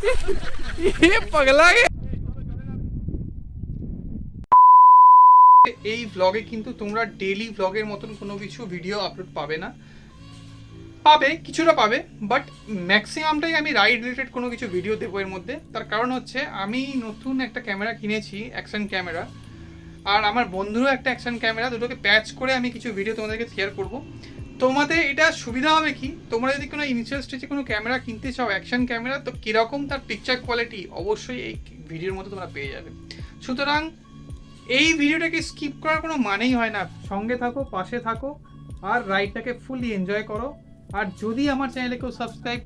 ये पगला है। এই ব্লগে কিন্তু তোমরা ডেইলি ব্লগের মতন কোনো কিছু ভিডিও আপলোড পাবে না, পাবে কিছুটা পাবে, বাট ম্যাক্সিমামটাই আমি রাইড রিলেটেড কোনো কিছু ভিডিও দেবো এর মধ্যে। তার কারণ হচ্ছে আমি নতুন একটা ক্যামেরা কিনেছি, অ্যাকশন ক্যামেরা, আর আমার বন্ধুরও একটা অ্যাকশন ক্যামেরা, দুটোকে প্যাচ করে আমি কিছু ভিডিও তোমাদেরকে শেয়ার করব। তোমাদের এটা সুবিধা হবে কি, তোমরা যদি কোনো ইনিশিয়াল স্টেজে কোনো ক্যামেরা কিনতে চাও অ্যাকশন ক্যামেরা, তো কীরকম তার পিকচার কোয়ালিটি অবশ্যই এই ভিডিওর মধ্যে তোমরা পেয়ে যাবে। সুতরাং এই ভিডিওটাকে স্কিপ করার কোনো মানেই হয় না, সঙ্গে থাকো, পাশে থাকো, আর রাইডটাকে ফুলি এনজয় করো। আর যদি আমার চ্যানেলে কেউ সাবস্ক্রাইব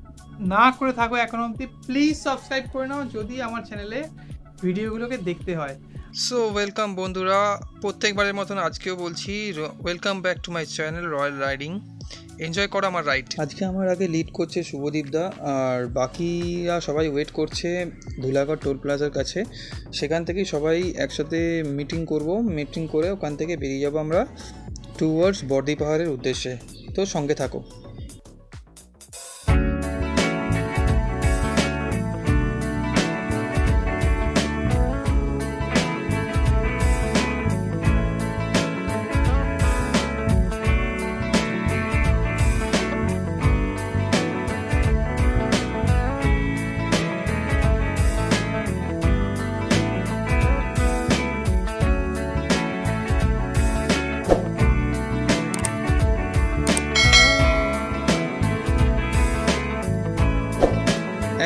না করে থাকো এখন অবধি, প্লিজ সাবস্ক্রাইব করে নাও যদি আমার চ্যানেলে ভিডিওগুলোকে দেখতে হয়। সো ওয়েলকাম বন্ধুরা, প্রত্যেকবারের মতন আজকেও বলছি welcome back to my channel royal riding. Enjoy করো আমার রাইড। আজকে আমার আগে লিড করছে শুভদীপ দা, আর বাকিরা সবাই ওয়েট করছে ধুলাগড় টোল প্লাজার কাছে। সেখান থেকেই সবাই একসাথে মিটিং করব, মিটিং করে ওখান থেকে বেরিয়ে যাবো আমরা টুয়ার্ডস বর্দি পাহাড়ের উদ্দেশ্যে। তো সঙ্গে থাকো।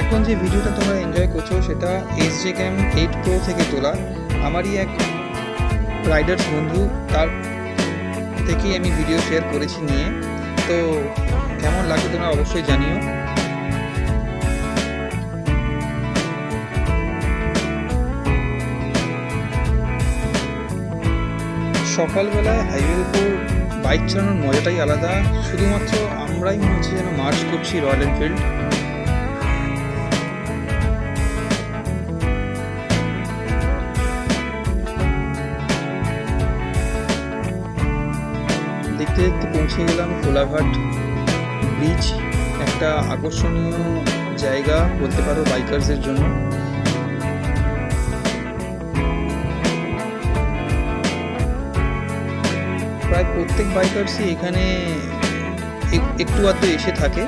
এখন যে ভিডিওটা তোমরা এনজয় করছো সেটা SJCam 8 Pro থেকে তোলা। আমারই এক রাইডার্স বন্ধু, তার থেকেই আমি ভিডিও শেয়ার করেছি নিয়ে। তো কেমন লাগে তোমরা অবশ্যই জানিও। সকালবেলায় হাইওয়ের উপর বাইক চালানোর মজাটাই আলাদা। শুধুমাত্র আমরাই মনে হচ্ছে যেন মার্চ করছি রয়্যাল এনফিল্ড। দেখতে দেখতে পৌঁছে গেলাম কোলাঘাট ব্রিজ, একটা আকর্ষণীয় জায়গা বলতে পারো বাইকার্সের জন্য। প্রায় প্রত্যেক বাইকার্সই এখানে একটু আধটু এসে থাকে।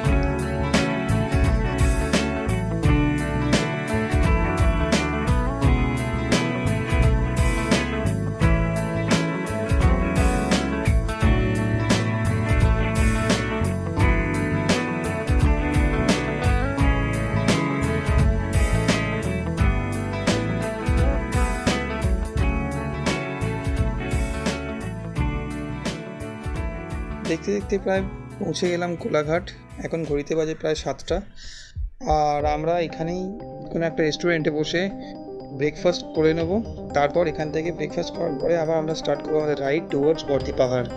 দেখতে দেখতে প্রায় পৌঁছে গেলাম কোলাঘাট। এখন ঘড়িতে বাজে প্রায় 7টা, আর আমরা এখানেই কোনো একটা রেস্টুরেন্টে বসে ব্রেকফাস্ট করে নেব। তারপর এখান থেকে ব্রেকফাস্ট করার পরে আবার আমরা স্টার্ট করবো আমাদের রাইড টুয়ার্ডস বর্দি পাহাড়।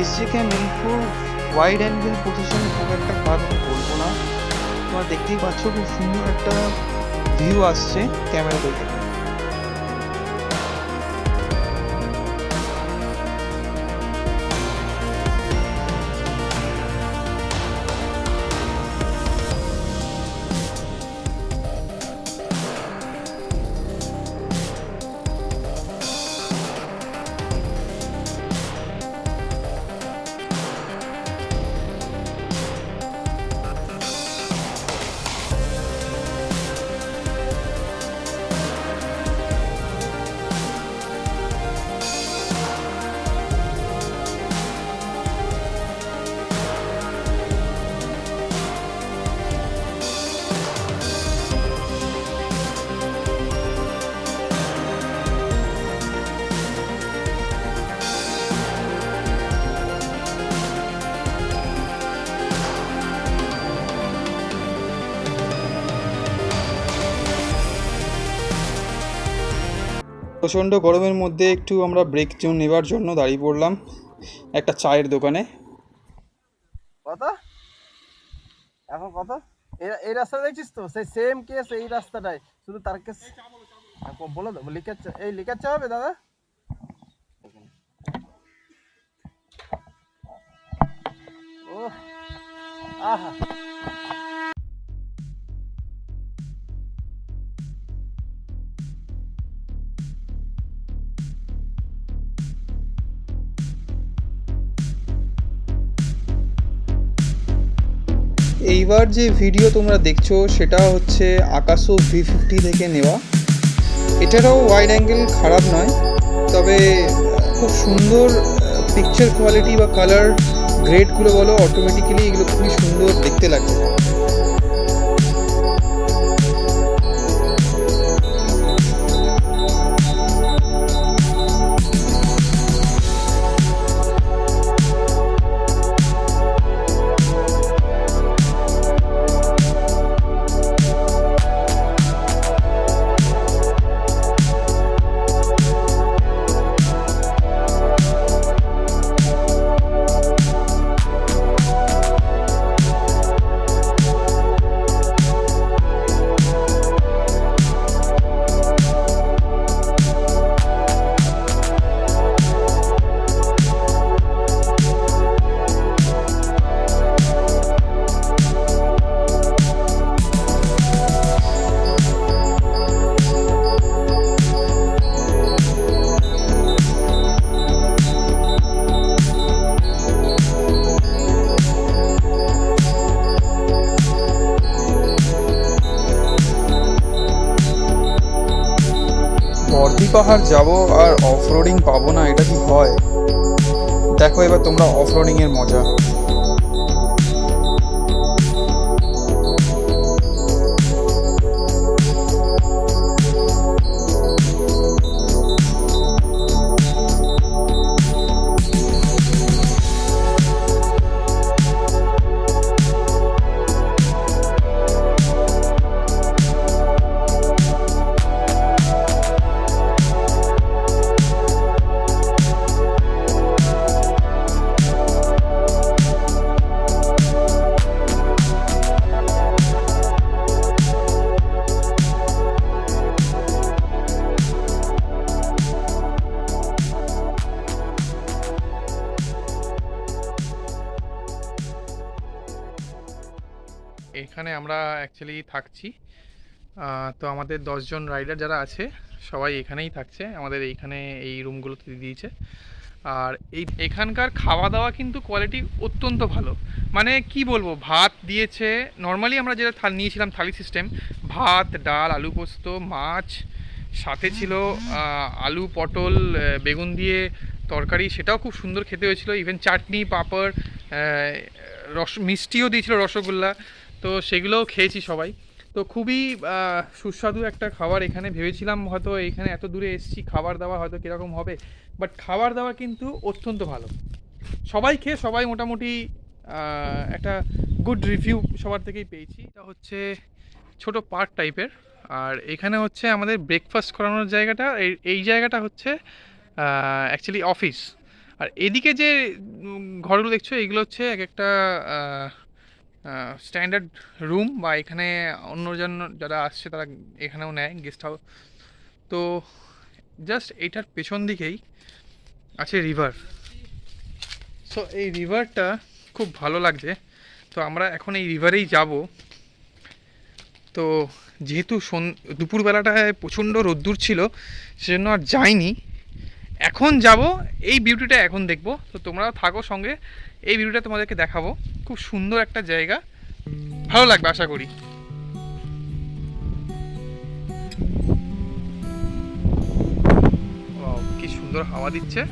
SJCam M4 wide angle position খুব একটা খারাপ বলবো না। তোমরা দেখতেই পাচ্ছ খুব সুন্দর একটা ভিউ আসছে ক্যামেরা থেকে। প্রচণ্ড গরমের মধ্যে একটু আমরা ব্রেক জোন নেবার জন্য দাঁড়িয়ে পড়লাম একটা চায়ের দোকানে। কত এখন কত? এই রাস্তা দেখছিস তো, সেই সেম কেস এই রাস্তাটাই, শুধু তার কেস বলে দেবো। লিখার চা হবে দাদা? ও আহা, এইবার যে ভিডিও তোমরা দেখছো সেটা হচ্ছে আকাশো V50 থেকে নেওয়া। এটারও ওয়াইড অ্যাঙ্গেল খারাপ নয়, তবে খুব সুন্দর পিকচার কোয়ালিটি বা কালার গ্রেডগুলো বলো, অটোমেটিক্যালি এগুলো খুবই সুন্দর দেখতে লাগে। বর্দি পাহাড় যাবো আর অফ রোডিং পাবো না, এটা কি হয়? দেখো এবার তোমরা অফ রোডিংয়ের মজা। এখানে আমরা অ্যাকচুয়ালি থাকছি, তো আমাদের 10 জন রাইডার যারা আছে সবাই এখানেই থাকছে, আমাদের এইখানে এই রুমগুলোতে দিয়েছে। আর এখানকার খাওয়া দাওয়া কিন্তু কোয়ালিটি অত্যন্ত ভালো, মানে কি বলবো, ভাত দিয়েছে নর্মালি আমরা যেটা নিয়েছিলাম থালি সিস্টেম, ভাত ডাল আলু পোস্ত মাছ, সাথে ছিল আলু পটল বেগুন দিয়ে তরকারি, সেটাও খুব সুন্দর খেতে হয়েছিল। ইভেন চাটনি পাঁপড় মিষ্টিও দিয়েছিল, রসগোল্লা, তো সেগুলোও খেয়েছি সবাই। তো খুবই সুস্বাদু একটা খাবার এখানে। ভেবেছিলাম হয়তো এখানে এত দূরে এসেছি, খাবার দাবার হয়তো কীরকম হবে, বাট খাবার দাবার কিন্তু অত্যন্ত ভালো। সবাই খেয়ে সবাই মোটামুটি একটা গুড রিভিউ সবার থেকেই পেয়েছি। এটা হচ্ছে ছোট পার্ক টাইপের, আর এখানে হচ্ছে আমাদের ব্রেকফাস্ট করানোর জায়গাটা। এই জায়গাটা হচ্ছে অ্যাকচুয়ালি অফিস। আর এদিকে যে ঘরগুলো দেখছো এইগুলো হচ্ছে এক একটা স্ট্যান্ডার্ড রুম, বা এখানে অন্যজন যারা আসছে তারা এখানেও নেয় গেস্ট হাউস। তো জাস্ট এইটার পেছন দিকেই আছে রিভার। সো এই রিভারটা খুব ভালো লাগছে, তো আমরা এখন এই রিভারেই যাব। তো যেহেতু দুপুরবেলাটায় প্রচণ্ড রোদ্দুর ছিল সেজন্য আর যাইনি, এখন যাব, এই বিউটিটা এখন দেখব। তো তোমরা থাকো সঙ্গে, এই ভিডিওটা তোমাদেরকে দেখাবো। খুব সুন্দর একটা জায়গা, ভালো লাগবে আশা করি। কি সুন্দর হাওয়া দিচ্ছে।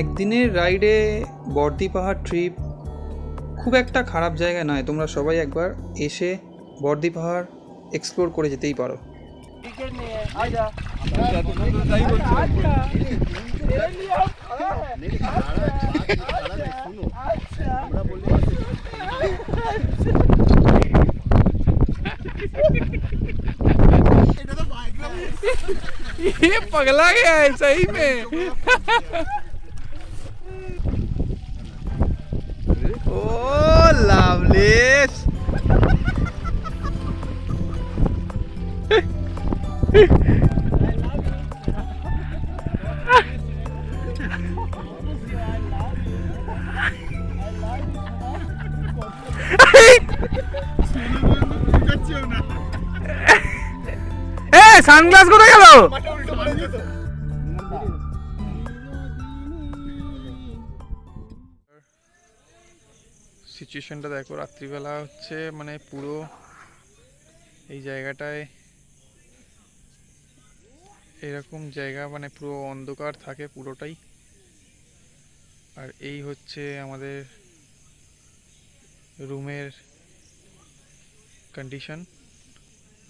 একদিনের রাইডে বর্দি পাহাড় ট্রিপ খুব একটা খারাপ জায়গা নয়, তোমরা সবাই একবার এসে বর্দি পাহাড় এক্সপ্লোর করে যেতেই পারো। ये पगला गया है सही में। ও লাভলেস, সানগ্লাস কোথায় গেল? সিচুয়েশনটা দেখো, রাত্রিবেলা হচ্ছে মানে পুরো এই জায়গাটায় এরকম জায়গা, মানে পুরো অন্ধকার থাকে পুরোটাই। আর এই হচ্ছে আমাদের রুমের কন্ডিশন।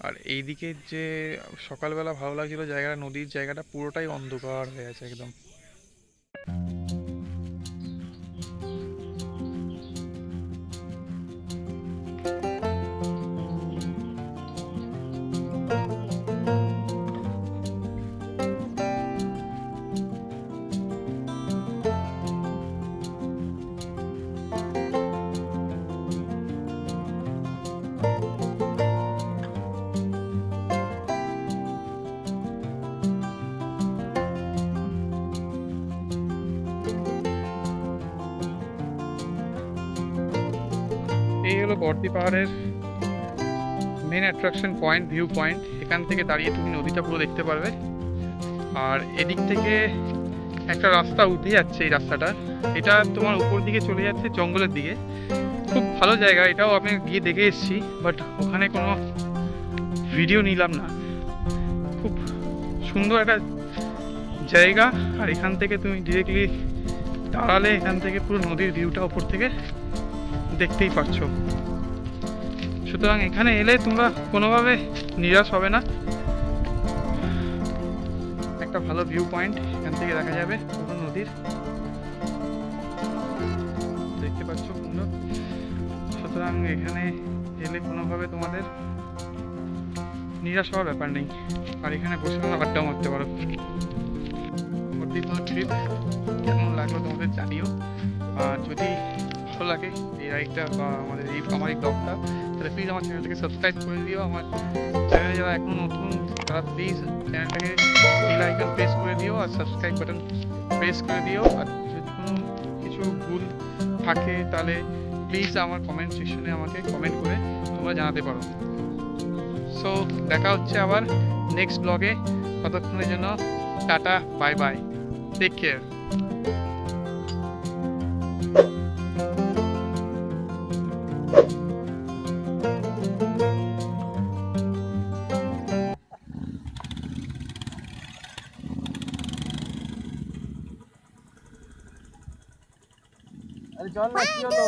আর এইদিকে যে সকালবেলা ভালো লাগছিল জায়গাটা, নদীর জায়গাটা পুরোটাই অন্ধকার হয়ে আছে একদম। এই হলো বর্দি পাহাড়ের main attraction point, view point. এখান থেকে দাঁড়িয়ে তুমি নদীটা পুরো দেখতে পারবে। আর এদিক থেকে একটা রাস্তা উঠে যাচ্ছে, এই রাস্তাটা এটা তোমার উপর দিকে চলে যাচ্ছে জঙ্গলের দিকে। খুব ভালো জায়গা, এটাও আমি গিয়ে দেখে এসেছি, বাট ওখানে কোনো ভিডিও নিলাম না। খুব সুন্দর একটা জায়গা। আর এখান থেকে তুমি ডিরেক্টলি দাঁড়ালে এখান থেকে পুরো নদীর ভিউটা উপর থেকে দেখতেই পাচ্ছ। সুতরাং এখানে এলে তোমরা কোনোভাবে নিরাশ হবে না। একটা ভালো ভিউ পয়েন্ট, এখান থেকে দেখা যাবে পুরো নদীর, দেখতে পাচ্ছ পুরো। সুতরাং এখানে এলে কোনোভাবে তোমাদের নিরাশ হওয়ার ব্যাপার নেই। আর এখানে বসে তোমরা আড্ডা মারতে পারো। ট্রিপ কেমন লাগলো তোমাদের জানিও। আর যদি ভালো লাগে এই রাইডটা বা আমার এই ব্লগটা, তাহলে প্লিজ আমার চ্যানেলটাকে সাবস্ক্রাইব করে দিও। আমার চ্যানেলে যারা এখন নতুন তারা প্লিজ চ্যানেলটাকে বেল আইকন প্রেস করে দিও আর সাবস্ক্রাইব বাটন প্রেস করে দিও। আর যদি কোনো কিছু ভুল থাকে তাহলে প্লিজ আমার কমেন্ট সেকশনে আমাকে কমেন্ট করে তোমরা জানাতে পারো। সো দেখা হচ্ছে আবার নেক্সট ব্লগে। ততক্ষণের জন্য tata, bye bye, take care. আরে চল না, কি হলো?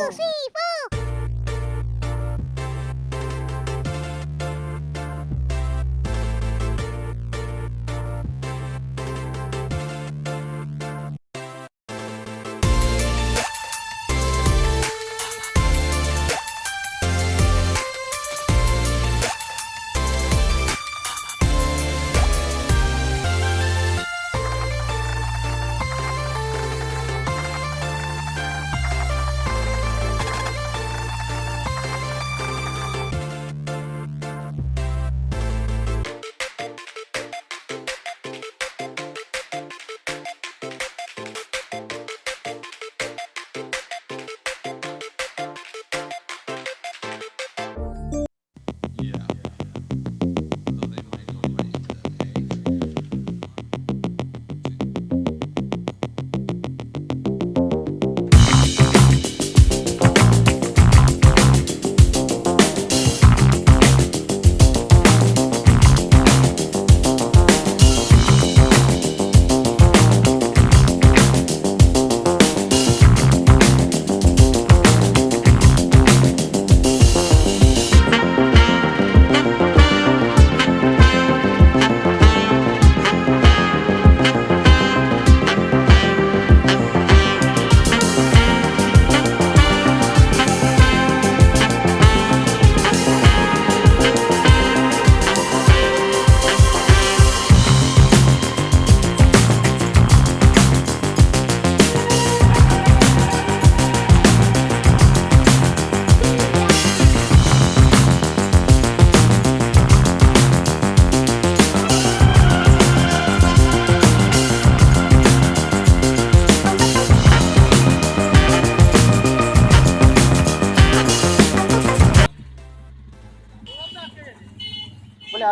বলে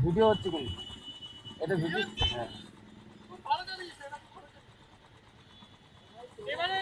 ভিডিও হচ্ছে কোন এটা ভিডিও হ্যাঁ এবারে